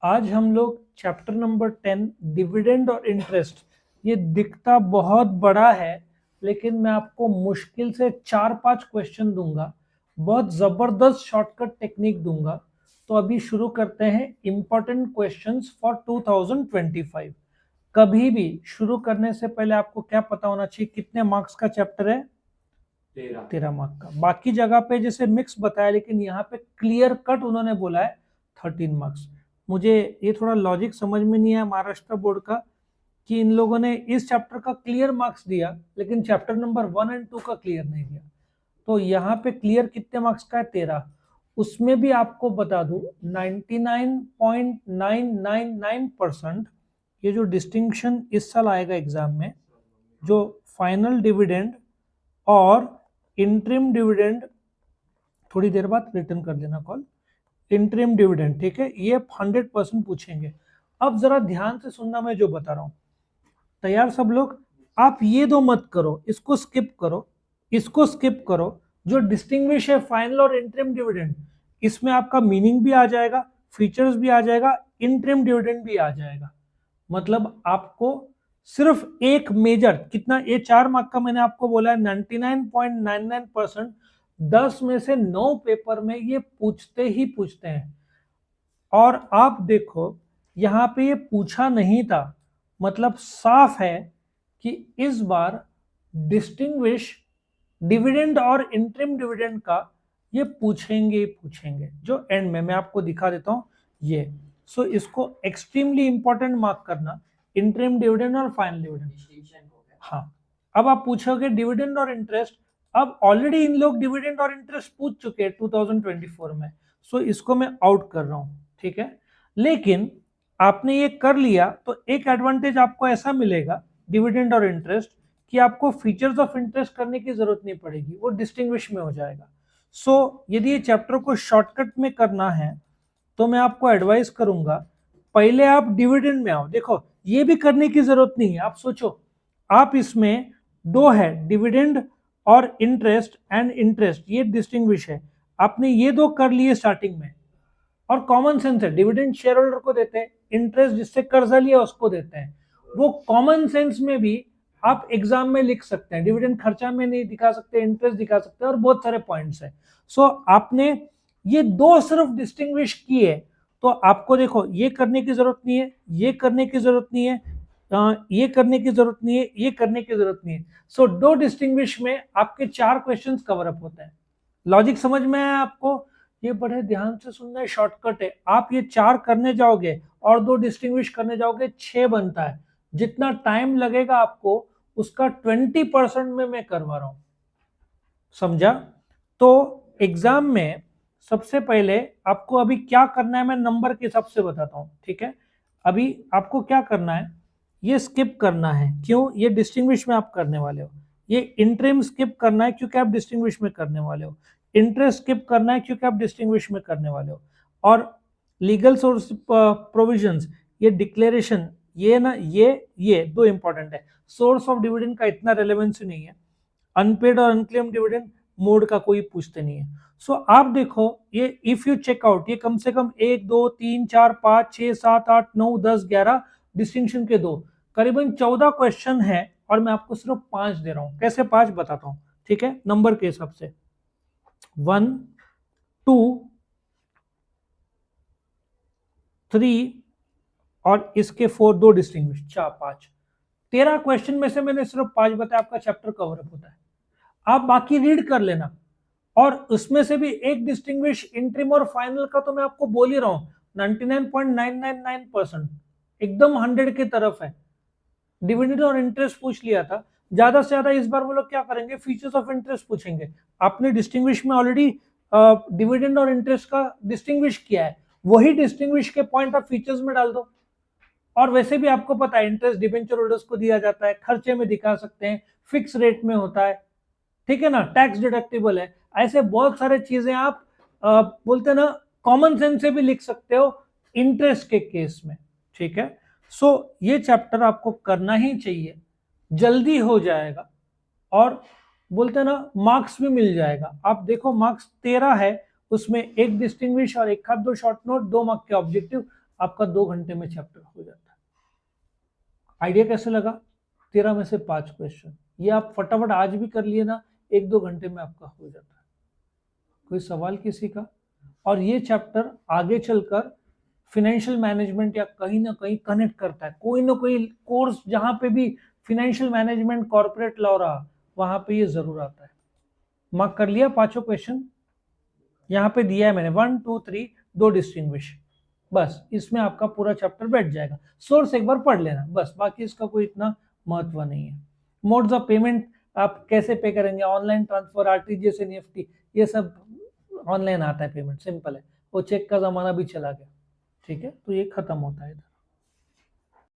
आज हम लोग चैप्टर नंबर 10 डिविडेंड और इंटरेस्ट। ये दिखता बहुत बड़ा है, लेकिन मैं आपको मुश्किल से 4-5 क्वेश्चन दूंगा। बहुत जबरदस्त शॉर्टकट टेक्निक दूंगा। तो अभी शुरू करते हैं इंपॉर्टेंट क्वेश्चंस फॉर 2025। कभी भी शुरू करने से पहले आपको क्या पता होना चाहिए, कितने मार्क्स का चैप्टर है? 13 मार्क्स का। बाकी जगह पे जैसे मिक्स बताया, लेकिन यहाँ पे क्लियर कट उन्होंने बोला है 13 मार्क्स। मुझे ये थोड़ा लॉजिक समझ में नहीं आया महाराष्ट्र बोर्ड का, कि इन लोगों ने इस चैप्टर का क्लियर मार्क्स दिया लेकिन चैप्टर नंबर 1 और 2 का क्लियर नहीं दिया। तो यहाँ पे क्लियर कितने मार्क्स का है? 13। उसमें भी आपको बता दूं 99.999% ये जो डिस्टिंक्शन इस साल आएगा एग्जाम में, जो फाइनल डिविडेंड और इंटरिम डिविडेंड, थोड़ी देर बाद रिटर्न कर देना कॉल, इंटरिम डिविडेंड, ठीक है, ये 100% पूछेंगे। अब जरा ध्यान से सुनना मैं जो बता रहा हूं। तैयार सब लोग? आप ये दो मत करो, इसको स्किप करो, इसको स्किप करो। जो डिस्टिंग्विश है फाइनल और इंटरिम डिविडेंड, इसमें आपका मीनिंग भी आ जाएगा, फीचर्स भी आ जाएगा, इंटरिम डिविडेंड भी आ जाएगा। मतलब आपको सिर्फ एक मेजर, कितना ये 4 मार्क का मैंने आपको बोला है, 99.99%, 10 में से 9 पेपर में ये पूछते ही पूछते हैं। और आप देखो यहां पे ये पूछा नहीं था, मतलब साफ है कि इस बार डिस्टिंग्विश डिविडेंड और इंटरिम डिविडेंड का ये पूछेंगे ही पूछेंगे। जो एंड में मैं आपको दिखा देता हूं ये। सो इसको एक्सट्रीमली इंपॉर्टेंट मार्क करना, इंटरिम डिविडेंड और फाइनल डिविडेंड। हाँ, अब आप पूछोगे डिविडेंड और इंटरेस्ट। अब ऑलरेडी इन लोग डिविडेंड और इंटरेस्ट पूछ चुके हैं 2024 में। सो इसको मैं आउट कर रहा हूं, ठीक है। लेकिन आपने ये कर लिया तो एक एडवांटेज आपको ऐसा मिलेगा डिविडेंड और इंटरेस्ट, कि आपको फीचर्स ऑफ इंटरेस्ट करने की जरूरत नहीं पड़ेगी, वो डिस्टिंग्विश में हो जाएगा। सो यदि ये चैप्टर को शॉर्टकट में करना है तो मैं आपको एडवाइस करूंगा, पहले आप डिविडेंड में आओ। देखो ये भी करने की जरूरत नहीं है। आप सोचो, आप इसमें दो है, डिविडेंड और इंटरेस्ट एंड इंटरेस्ट, ये डिस्टिंग्विश है। आपने ये दो कर लिए स्टार्टिंग में, और कॉमन सेंस है, डिविडेंड शेयर होल्डर को देते हैं, इंटरेस्ट जिससे कर्जा लिया उसको देते हैं। वो कॉमन सेंस में भी आप एग्जाम में लिख सकते हैं। डिविडेंड खर्चा में नहीं दिखा सकते, इंटरेस्ट दिखा सकते हैं, और बहुत सारे पॉइंट्स है। सो आपने ये दो सिर्फ डिस्टिंग्विश किए, तो आपको देखो ये करने की जरूरत नहीं है, ये करने की जरूरत नहीं है, ये करने की जरूरत नहीं है, ये करने की जरूरत नहीं है। सो दो डिस्टिंग्विश में आपके 4 क्वेश्चंस कवर अप होते हैं। लॉजिक समझ में आया आपको? ये बड़े ध्यान से सुनना है, शॉर्टकट है। आप ये 4 करने जाओगे और 2 डिस्टिंग्विश करने जाओगे, 6 बनता है। जितना टाइम लगेगा आपको उसका 20% में मैं करवा रहा हूं, समझा? तो एग्जाम में सबसे पहले आपको अभी क्या करना है मैं नंबर के हिसाब से बताता हूं, ठीक है। अभी आपको क्या करना है, ये स्किप करना है। क्यों? ये डिस्टिंग्विश में आप करने वाले हो। ये इंटरिम स्किप करना है क्योंकि आप डिस्टिंग्विश में करने वाले हो। इंटरेस्ट स्किप करना है क्योंकि आप डिस्टिंग्विश में करने वाले हो। और लीगल सोर्स प्रोविजंस, ये डिक्लेरेशन, ये ना, ये दो इंपॉर्टेंट है। सोर्स ऑफ डिविडेंड का इतना रेलेवेंस नहीं है। अनपेड और अनक्लेम डिविडेंड मोड का कोई पूछते नहीं है। सो आप देखो, ये इफ यू चेक आउट, ये कम से कम 1 2 3 4 5 6 7 8 9 10 11 डिस्टिंक्शन के दो, करीबन 14 क्वेश्चन है, और मैं आपको सिर्फ 5 दे रहा हूं। कैसे 5 बताता हूं, ठीक है, नंबर के हिसाब से। 1 2 3 और इसके 4, दो डिस्टिंग्विश, 4 5। 13 क्वेश्चन में से मैंने सिर्फ 5 बताया, आपका चैप्टर कवर अप होता है। आप बाकी रीड कर लेना। और उसमें से भी एक डिस्टिंग्विश, इंटरिम और फाइनल का तो मैं आपको बोल ही रहा हूं, 99.999% एकदम 100 की तरफ है। डिविडेंड और इंटरेस्ट पूछ लिया था, ज्यादा से ज्यादा इस बार वो लोग क्या करेंगे, फीचर्स ऑफ इंटरेस्ट पूछेंगे। आपने डिस्टिंग्विश में ऑलरेडी डिविडेंड और इंटरेस्ट का डिस्टिंग्विश किया है, वही डिस्टिंग्विश के पॉइंट आप फीचर्स में डाल दो। और वैसे भी आपको पता है इंटरेस्ट डिबेंचर होल्डर्स को दिया जाता है, खर्चे में दिखा सकते हैं, फिक्स रेट में होता है, ठीक है ना, टैक्स डिडक्टिबल है। ऐसे बहुत सारे चीजें आप बोलते हैं ना, कॉमन सेंस से भी लिख सकते हो इंटरेस्ट के केस में, ठीक है। सो ये चैप्टर आपको करना ही चाहिए, जल्दी हो जाएगा, और बोलते हैं ना मार्क्स भी मिल जाएगा। आप देखो मार्क्स 13 है, उसमें एक डिस्टिंग्विश और एक आध दो शॉर्ट नोट, 2 मार्क के ऑब्जेक्टिव, आपका 2 घंटे में चैप्टर हो जाता है। आइडिया कैसे लगा? 13 में से 5 क्वेश्चन, ये आप फटाफट आज भी कर लिए ना, 1-2 घंटे में आपका हो जाता है। कोई सवाल किसी का? और ये चैप्टर आगे चलकर फाइनेंशियल मैनेजमेंट या कहीं ना कहीं कनेक्ट करता है, कोई ना कोई कोर्स जहां पे भी फाइनेंशियल मैनेजमेंट कॉर्पोरेट लॉ रहा वहां पे ये जरूर आता है। मार्क कर लिया 5 क्वेश्चन? यहाँ पे दिया है मैंने 1 2 3, 2 डिस्टिंग्विश, बस इसमें आपका पूरा चैप्टर बैठ जाएगा। सोर्स एक बार पढ़ लेना बस, बाकी इसका कोई इतना महत्व नहीं है। मोड्स ऑफ पेमेंट आप कैसे पे करेंगे, ऑनलाइन ट्रांसफर, आरटीजीएस, एनईएफटी, ये सब ऑनलाइन आता है पेमेंट, सिंपल है। वो चेक का जमाना भी चला गया, ठीक है, तो ये खत्म होता है।